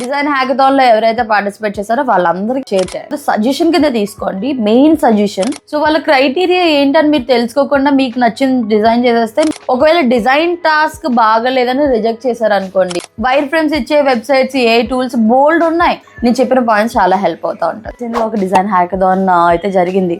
Design hackathon లో ఎవరైతే participate చేశారో వాళ్ళందరికి షేర్ చేయాలి. సజెషన్ కింద తీసుకోండి, మెయిన్ సజెషన్. సో వాళ్ళ క్రైటీరియా ఏంటని మీరు తెలుసుకోకుండా మీకు నచ్చిన డిజైన్ చేసేస్తే, ఒకవేళ డిజైన్ టాస్క్ బాగలేదని రిజెక్ట్ చేశారు అనుకోండి, వైర్ ఫ్రేమ్స్ ఇచ్చే వెబ్సైట్స్, ఏ టూల్స్ బోల్డ్ ఉన్నాయి. నేను చెప్పిన పాయింట్స్ చాలా హెల్ప్ అవుతా ఉంటాయి. దీనిలో ఒక డిజైన్ హ్యాకథాన్ అయితే జరిగింది.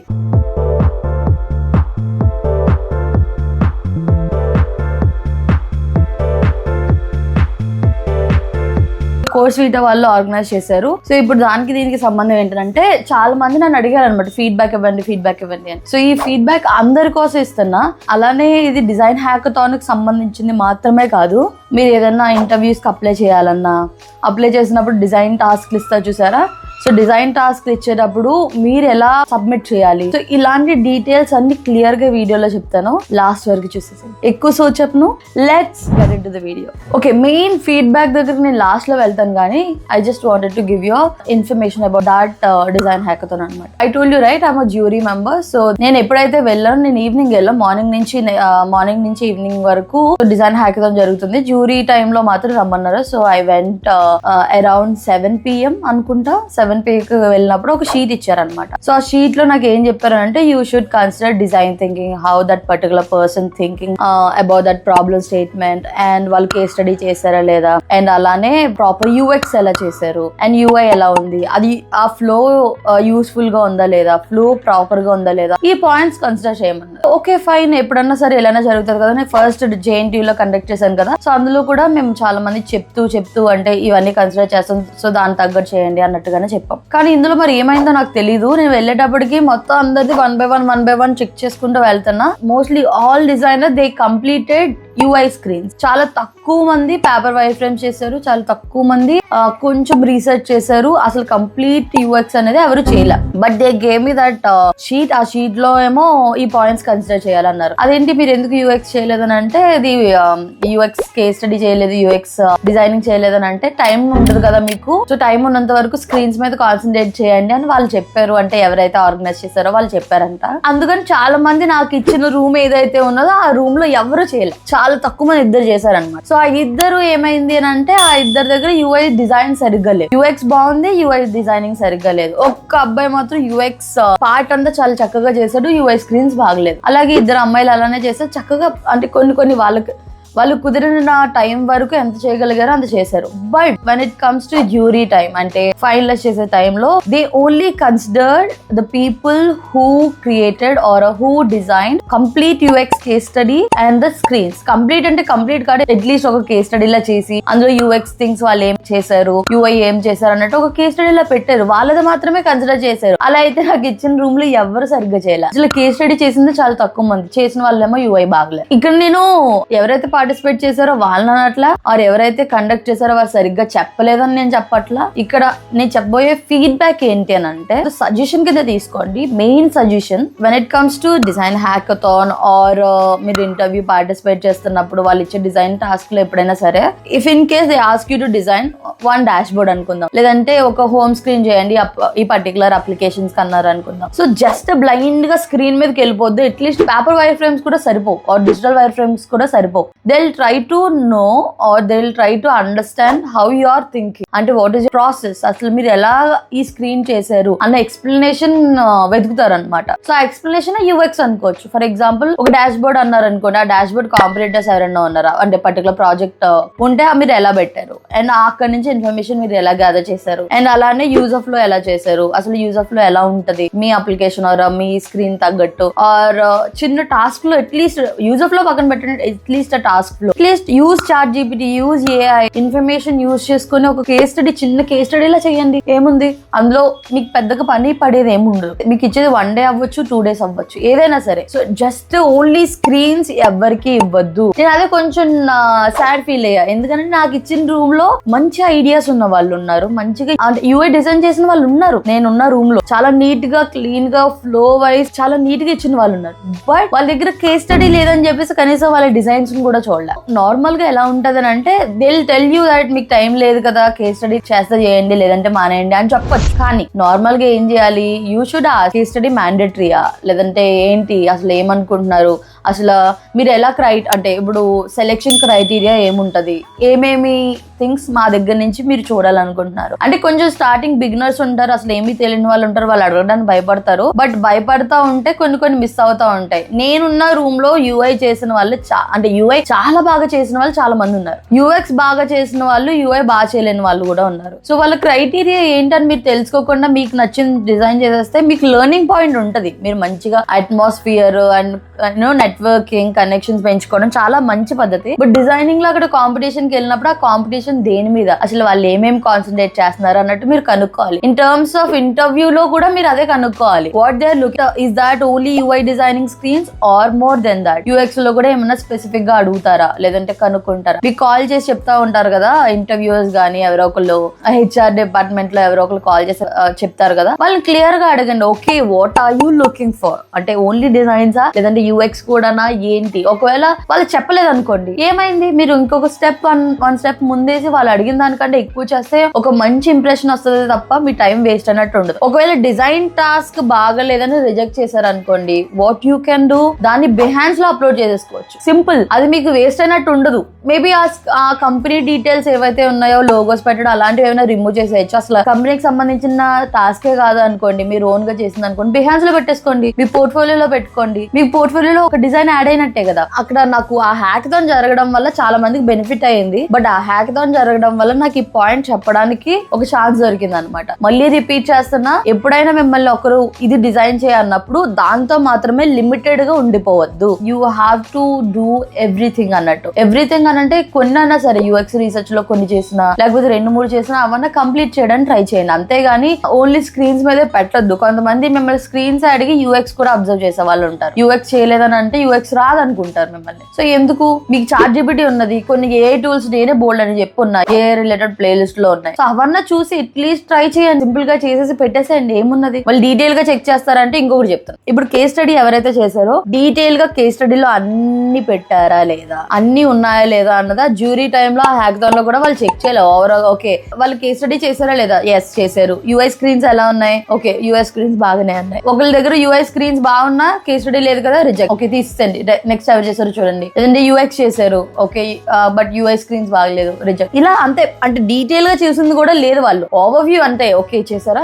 కోర్స్ వీటా వాళ్ళు ఆర్గనైజ్ చేశారు. సో ఇప్పుడు దానికి దీనికి సంబంధం ఏంటంటే, చాలా మంది నన్ను అడిగారు అనమాట, ఫీడ్బ్యాక్ ఇవ్వండి అని. సో ఈ ఫీడ్బ్యాక్ అందరి కోసం ఇస్తున్నా. అలానే ఇది డిజైన్ హ్యాకథాన్ కి సంబంధించింది మాత్రమే కాదు, మీరు ఏదైనా ఇంటర్వ్యూస్ కి అప్లై చేయాలన్నా, అప్లై చేసినప్పుడు డిజైన్ టాస్క్లు ఇస్తారు చూసారా, సో డిజైన్ టాస్క్ ఇచ్చేటప్పుడు మీరు ఎలా సబ్మిట్ చేయాలి, సో ఇలాంటి డీటెయిల్స్ అన్ని క్లియర్ గా వీడియోలో చెప్తాను. లాస్ట్ వరకు చూసేసి ఎక్కువ సో చెప్పను, let's get into the video. Okay, main feedback దగ్గర నేను లాస్ట్ లో వెళ్తాను, కానీ I just wanted to give you information about that design hackathon అనమాట. I told you right, I'm a jury member. So నేను ఎప్పుడైతే వెళ్ళాను, నేను ఈవినింగ్ వెళ్ళాను, మార్నింగ్ నుంచి ఈవినింగ్ వరకు డిజైన్ హ్యాకథాన్ జరుగుతుంది. జ్యూరీ టైమ్ లో మాత్రం రమ్మన్నారు. So I went around 7 PM అనుకుంటా. 7 PM వెళ్ళినప్పుడు ఒక షీట్ ఇచ్చారనమాట. సో ఆ షీట్ లో నాకు ఏం చెప్పారంటే, you should consider design thinking, how that particular person thinking about that problem statement, and వాళ్ళు కేస్ స్టడీ చేశారా లేదా, అండ్ అలానే ప్రాపర్ యూఎక్స్ ఎలా చేశారు, అండ్ యూఐ ఎలా ఉంది, అది ఆ ఫ్లో యూస్ఫుల్ గా ఉందా లేదా, ఫ్లో ప్రాపర్ గా ఉందా లేదా, ఈ పాయింట్స్ కన్సిడర్ చేయమన్నారు. ఓకే ఫైన్, ఎప్పుడన్నా సరే ఎలా జరుగుతుంది కదా. నేను ఫస్ట్ JNTU లో కండక్ట్ చేశాను కదా, సో అందులో కూడా మేము చాలా మంది చెప్తూ అంటే ఇవన్నీ కన్సిడర్ చేస్తాం, సో దాన్ని తగ్గట్టు చేయండి అన్నట్టుగానే చెప్పాం. కానీ ఇందులో మరి ఏమైందో నాకు తెలీదు. నేను వెళ్ళేటప్పటికి మొత్తం అందరిది వన్ బై వన్ చెక్ చేసుకుంటూ వెళ్తున్నా. Mostly all designer they completed UI screens. చాలా తక్కువ మంది పేపర్ వైర్ ఫ్రేమ్స్ చేశారు, చాలా తక్కువ మంది కొంచెం రీసెర్చ్ చేశారు. అసలు కంప్లీట్ UX అనేది ఎవరు చేయలే. But they gave me that sheet. ఆ షీట్ లో ఏమో ఈ పాయింట్స్ కన్సిడర్ చేయాలన్నారు. అదేంటి మీరు ఎందుకు UX చేయలేదని అంటే, ఇది UX కేస్ స్టడీ చేయలేదు, UX డిజైనింగ్ చేయలేదని అంటే, టైం ఉంటుంది కదా మీకు, సో టైం ఉన్నంత వరకు స్క్రీన్స్ మీద కాన్సన్ట్రేట్ చేయండి అని వాళ్ళు చెప్పారు. అంటే ఎవరైతే ఆర్గనైజ్ చేశారో వాళ్ళు చెప్పారంట. అందుకని చాలా మంది నాకు ఇచ్చిన రూమ్ ఏదైతే ఉన్నదో ఆ రూమ్ లో ఎవరు చేయలేదు, చాలా తక్కువ మంది ఇద్దరు చేశారనమాట. సో ఆ ఇద్దరు ఏమైంది అని అంటే, ఆ ఇద్దరి దగ్గర UI డిజైన్ సరిగ్గా లేదు. UX బాగుంది, UI డిజైనింగ్ సరిగ్గా లేదు. ఒక్క అబ్బాయి మాత్రం UX పార్ట్ అంతా చాలా చక్కగా చేశాడు, UI స్క్రీన్స్ బాగలేదు. అలాగే ఇద్దరు అమ్మాయిలు అలానే చేశారు చక్కగా. అంటే కొన్ని వాళ్ళు కుదిరిన టైం వరకు ఎంత చేయగలిగారో అంత చేశారు. But when it comes to jury time, అంటే ఫైనలైజ్ చేసే టైంలో, they only considered the people who created or who design complete UX case study and the screens. Complete అంటే కంప్లీట్ కాదు, అట్లీస్ట్ ఒక కేస్ స్టడీలా చేసి అందులో UX థింగ్స్ వాళ్ళు ఏం చేశారు, UI ఏం చేశారు అన్నట్టు ఒక కేస్ స్టడీలా పెట్టారు. వాళ్ళది మాత్రమే కన్సిడర్ చేశారు. అలా అయితే నాకు ఇచ్చిన రూమ్ లో ఎవరు సరిగ్గా చేయలేదు. అసలు కేస్ స్టడీ చేసింది చాలా తక్కువ మంది, చేసిన వాళ్ళేమో UI బాగలేదు. ఇక్కడ నేను ఎవరైతే పార్టిసిపేట్ చేశారో వాళ్ళని అనట్లా, ఆర్ ఎవరైతే కండక్ట్ చేశారో వారు సరిగ్గా చెప్పలేదని నేను చెప్పట్లా. ఇక్కడ నేను చెప్పబోయే ఫీడ్బ్యాక్ ఏంటి అని అంటే, సజెషన్ కింద తీసుకోండి, main suggestion. When it comes to design hackathon or మీరు ఇంటర్వ్యూ పార్టిసిపేట్ చేస్తున్నప్పుడు వాళ్ళు ఇచ్చే డిజైన్ టాస్క్ లో ఎప్పుడైనా సరే, if in case they ask you to design one dashboard అనుకుందాం, లేదంటే ఒక హోమ్ స్క్రీన్ చేయండి ఈ పర్టికులర్ అప్లికేషన్స్ కన్నారు అనుకుందాం. సో జస్ట్ బ్లైండ్ గా స్క్రీన్ మీదకి వెళ్ళిపోద్దు. అట్లీస్ట్ పేపర్ వైర్ ఫ్రేమ్స్ కూడా సరిపోవు, ఆర్ డిజిటల్ వైర్ ఫ్రేమ్స్ కూడా సరిపోవు. they'll try to know or they'll try to understand how you are thinking, అంటే what is your process, అసలు మీరు ఎలా ఈ స్క్రీన్ చేశారు అన్న ఎక్స్ప్లెనేషన్ వెతుకుతారు అనమాట. సో ఆ ఎక్స్ప్లెనేషన్ UX అనుకోవచ్చు. ఫర్ ఎగ్జాంపుల్ ఒక డాష్ బోర్డ్ అన్నారు అనుకోండి, ఆ డాష్ బోర్డ్ కాంపిటేటర్స్ ఎవరైనా ఉన్నారా అంటే పర్టికులర్ ప్రాజెక్ట్ ఉంటే మీరు ఎలా పెట్టారు, అండ్ అక్కడ నుంచి ఇన్ఫర్మేషన్ మీరు ఎలా గ్యాదర్ చేశారు, అండ్ అలానే యూజ్ ఆఫ్ లో ఎలా చేశారు, అసలు యూజ్ ఆఫ్ లో ఎలా ఉంటది మీ అప్లికేషన్ ఆర్ మీ స్క్రీన్ తగ్గట్టు, ఆర్ చిన్న టాస్క్ లో అట్లీస్ట్ యూజ్ ఆఫ్ లో పక్కన పెట్టండి, అట్లీస్ట్ ఆ టాస్క్ లో at least use ChatGPT, use AI information use చేసుకుని ఒక కేస్ స్టడీ, చిన్న కేస్ స్టడీలా చేయండి. ఏముంది అందులో, మీకు పెద్దగా పని పడేది ఏముండదు. మీకు ఇచ్చేది 1 day అవ్వచ్చు, 2 days అవ్వచ్చు, ఏదైనా సరే. సో జస్ట్ ఓన్లీ స్క్రీన్స్ ఎవరికి ఇవ్వద్దు. నేను అదే కొంచెం సాడ్ ఫీల్ అయ్యా, ఎందుకంటే నాకు ఇచ్చిన రూమ్ లో మంచి ఐడియాస్ ఉన్న వాళ్ళు ఉన్నారు, మంచిగా UI డిజైన్ చేసిన వాళ్ళు ఉన్నారు. నేనున్న రూమ్ లో చాలా నీట్ గా, క్లీన్ గా, ఫ్లో వైజ్ చాలా నీట్ గా ఇచ్చిన వాళ్ళు ఉన్నారు. బట్ వాళ్ళ దగ్గర కేస్ స్టడీ లేదని చెప్పేసి కనీసం వాళ్ళ డిజైన్స్ కూడా చూడలే. నార్మల్ గా ఎలా ఉంటది అని అంటే they will tell you that మీకు టైం లేదు కదా, కేస్ స్టడీ చేస్తే చేయండి లేదంటే మానేయండి అని చెప్పొచ్చు. కానీ నార్మల్ గా ఏం చేయాలి, యూ షుడ్ ఆ కేస్ స్టడీ మ్యాండేటరీయా లేదంటే ఏంటి, అసలు ఏమనుకుంటున్నారు, అసలు మీరు ఎలా అంటే ఇప్పుడు సెలెక్షన్ క్రైటీరియా ఏముంటది, ఏమేమి థింగ్స్ మా దగ్గర నుంచి మీరు చూడాలనుకుంటున్నారు. అంటే కొంచెం స్టార్టింగ్ బిగినర్స్ ఉంటారు, అసలు ఏమీ తెలియని వాళ్ళు ఉంటారు, వాళ్ళు అడగడానికి భయపడతారు. బట్ భయపడతా ఉంటే కొన్ని మిస్ అవుతా ఉంటాయి. నేనున్న రూమ్ లో యూఐ చేసిన వాళ్ళు అంటే యూఐ చాలా బాగా చేసిన వాళ్ళు చాలా మంది ఉన్నారు, యూఎక్స్ బాగా చేసిన వాళ్ళు యూఐ బాగా చేయలేని వాళ్ళు కూడా ఉన్నారు. సో వాళ్ళ క్రైటీరియా ఏంటని మీరు తెలుసుకోకుండా మీకు నచ్చిన డిజైన్ చేసేస్తే మీకు లెర్నింగ్ పాయింట్ ఉంటది. మీరు మంచిగా అట్మాస్ఫియర్ అండ్ నెట్వర్కింగ్ కనెక్షన్స్ పెంచుకోవడం చాలా మంచి పద్ధతి. బట్ డిజైనింగ్ లో అక్కడ కాంపిటీషన్ కి వెళ్ళినప్పుడు ఆ కాంపిటీషన్ దేని మీద, అసలు వాళ్ళు ఏమేమి కాన్సన్ట్రేట్ చేస్తున్నారు అన్నట్టు మీరు కనుక్కోవాలి. ఇన్ టర్మ్స్ ఆఫ్ ఇంటర్వ్యూ లో కూడా మీరు అదే కనుక్కోవాలి. What they are looking, is that only UI designing screens or more than that. UX లో కూడా ఏమైనా స్పెసిఫిక్ గా అడుగుతారా లేదంటే కనుక్కుంటారా. మీకు కాల్ చేసి చెప్తా ఉంటారు కదా ఇంటర్వ్యూస్ గానీ, ఎవరో ఒకళ్ళు హెచ్ఆర్ డిపార్ట్మెంట్ లో ఎవరో ఒకళ్ళు కాల్ చేసి చెప్తారు కదా, వాళ్ళని క్లియర్ గా అడగండి. Okay, what are you looking for, అంటే ఓన్లీ డిజైన్సా లేదంటే యూఎక్స్ కూడానా ఏంటి. ఒకవేళ వాళ్ళు చెప్పలేదు అనుకోండి, ఏమైంది, మీరు ఇంకొక స్టెప్ వన్ స్టెప్ ముందేసి వాళ్ళు అడిగిన దానికంటే ఎక్కువ చేస్తే ఒక మంచి ఇంప్రెషన్ వస్తుంది తప్ప మీ టైం వేస్ట్ అన్నట్టు ఉండదు. ఒకవేళ డిజైన్ టాస్క్ బాగలేదని రిజెక్ట్ చేశారు అనుకోండి, వాట్ యూ కెన్ డూ, దాన్ని బిహాన్స్ లో అప్లోడ్ చేసేసుకోవచ్చు. సింపుల్, అది మీకు వేస్ట్ అయినట్టు ఉండదు. మేబీ ఆ కంపెనీ డీటెయిల్స్ ఏవైతే ఉన్నాయో, లోగోస్ పెట్టడం అలాంటివి ఏమైనా రిమూవ్ చేసేయచ్చు. అసలు కంపెనీకి సంబంధించిన టాస్కే కాదు అనుకోండి, మీరు ఓన్ గా చేసింది అనుకోండి, బిహాన్స్ లో పెట్టేసుకోండి, మీ పోర్ట్ఫోలియోలో పెట్టుకోండి. మీ పోర్ట్ఫోలియోలో ఒక డిజైన్ యాడ్ అయినట్టే కదా. అక్కడ నాకు ఆ హ్యాకథాన్ జరగడం వల్ల చాలా మందికి బెనిఫిట్ అయ్యింది. బట్ ఆ హ్యాకథాన్ జరగడం వల్ల నాకు ఈ పాయింట్ చెప్పడానికి ఒక ఛాన్స్ దొరికింది అనమాట. మళ్ళీ రిపీట్ చేస్తున్నా, ఎప్పుడైనా మిమ్మల్ని ఒకరు ఇది డిజైన్ చేయన్నప్పుడు దాంతో మాత్రమే లిమిటెడ్ గా ఉండిపోవద్దు. You have to do everything అన్నట్టు. ఎవ్రీథింగ్ అనంటే కొన్ని అన్నా సరే, యూఎక్స్ రీసెర్చ్ లో కొన్ని చేసినా లేకపోతే 2-3 చేసినా అవన్నీ కంప్లీట్ చేయడానికి ట్రై చేయండి. అంతేగాని ఓన్లీ స్క్రీన్స్ మీదే పెట్టొద్దు. కొంతమంది మిమ్మల్ని స్క్రీన్స్ అడిగి యూఎక్స్ కూడా అబ్జర్వ్ చేసే వాళ్ళు ఉంటారు. యూఎక్స్ చేయలేదని అంటే యూఎక్స్ రాదనుకుంటారు మిమ్మల్ని. సో ఎందుకు, మీకు ChatGPT ఉన్నది, కొన్ని ఏ టూల్స్ నేనే బోల్డ్ అని చెప్పి ఉన్నాయి, ఏ రిలేటెడ్ ప్లేలిస్ట్ లో ఉన్నాయి. సో అవన్నీ చూసి అట్లీస్ట్ ట్రై చేయండి. సింపుల్ గా చేసేసి పెట్టేసేయండి, ఏమున్నది. వాళ్ళు డీటెయిల్ గా చెక్ చేస్తారంటే ఇంకొకటి చెప్తాను. ఇప్పుడు కేస్ స్టడీ ఎవరైతే చేశారో డీటెయిల్ గా కేస్ స్టడీలో అన్ని పెట్టారా లేదా, అన్ని ఉన్నాయా లేదా అన్నదా జ్యూరీ టైమ్ లో ఆ హ్యాకథాన్ లో కూడా వాళ్ళు చెక్ చేయలేదు. ఓవరాల్ ఓకే, వాళ్ళు కేస్ స్టడీ చేశారా లేదా, ఎస్ చేశారు. యూఐ స్క్రీన్స్ ఎలా ఉన్నాయి, ఓకే యూఐ స్క్రీన్స్ బాగానే ఉన్నాయి. ఒకళ్ళ దగ్గర యూఐ స్క్రీన్స్ బాగున్నా కేస్ స్టడీ లేదు కదా, రిజెక్ట్. ఓకే తీసేయండి. నెక్స్ట్ ఎవరు చేశారు చూడండి. లేదంటే యూఎక్స్ చేశారు, ఓకే బట్ యూఐ స్క్రీన్స్ బాగలేదు, రిజెక్ట్. ఇలా అంతే. అంటే డీటెయిల్ గా చేసింది కూడా లేదు వాళ్ళు, ఓవర్ వ్యూ అంతే. ఓకే చేశారా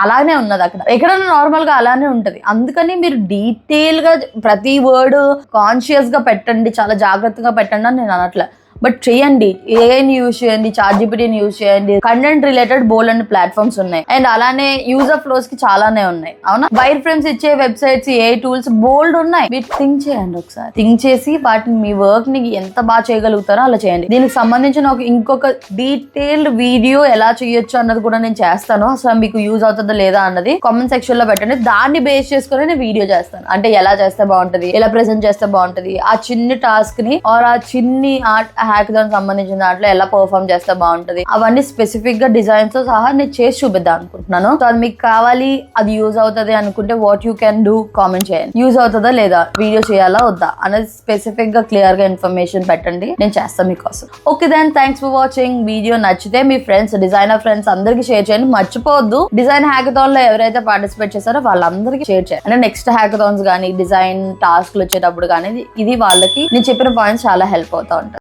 అలానే ఉన్నది. అక్కడ ఎక్కడైనా నార్మల్ గా అలానే ఉంటది. అందుకని మీరు డీటెయిల్ గా ప్రతి వర్డ్ కాన్షియస్ గా పెట్టండి, చాలా జాగ్రత్తగా పెట్టండి అని నేను అనట్లే. బట్ చేయండి, ఏఐని యూజ్ చేయండి, ChatGPTని యూజ్ చేయండి. Content related bold and platforms ఉన్నాయి. అండ్ అలానే యూజర్ ఫ్లోస్ కి చాలానే ఉన్నాయి. అవునా, వైర్ ఫ్రేమ్స్ ఇచ్చే వెబ్సైట్స్, ఏ టూల్స్ బోల్డ్ ఉన్నాయి. మీరు థింక్ చేయండి, ఒకసారి థింక్ చేసి వాటిని మీ వర్క్ ని ఎంత బాగా చేయగలుగుతారో అలా చేయండి. దీనికి సంబంధించిన ఇంకొక డీటెయిల్డ్ వీడియో ఎలా చేయొచ్చు అన్నది కూడా నేను చేస్తాను. అసలు మీకు యూజ్ అవుతుందా లేదా అన్నది కామెంట్ సెక్షన్ లో పెట్టండి. దాన్ని బేస్ చేసుకుని నేను వీడియో చేస్తాను. అంటే ఎలా చేస్తే బాగుంటది, ఎలా ప్రెజెంట్ చేస్తే బాగుంటది, ఆ చిన్ని టాస్క్ ని ఆర్ ఆ చిన్ని హ్యాకథాన్ సంబంధించిన దాంట్లో ఎలా పర్ఫార్మ్ చేస్తే బాగుంటది, అవన్నీ స్పెసిఫిక్ గా డిజైన్స్ తో సహా నేను చేసి చూపిద్దాం అనుకుంటున్నాను. సో అది మీకు కావాలి, అది యూజ్ అవుతుంది అనుకుంటే what you can do comment చేయండి. యూజ్ అవుతుందా లేదా, వీడియో చేయాలా వద్దా అనేది స్పెసిఫిక్ గా క్లియర్ గా ఇన్ఫర్మేషన్ పెట్టండి, నేను చేస్తాను మీకోసం. Okay then, thanks for watching. Video నచ్చితే మీ ఫ్రెండ్స్, డిజైనర్ ఫ్రెండ్స్ అందరికి షేర్ చేయండి. మర్చిపోవద్దు, డిజైన్ హ్యాకథాన్ లో ఎవరైతే పార్టిసిపేట్ చేశారో వాళ్ళందరికీ షేర్ చేయండి. అంటే నెక్స్ట్ హ్యాకథాన్స్ కానీ డిజైన్ టాస్క్లు వచ్చేటప్పుడు కానీ ఇది వాళ్ళకి నేను చెప్పిన పాయింట్స్ చాలా హెల్ప్ అవుతా ఉంటాయి.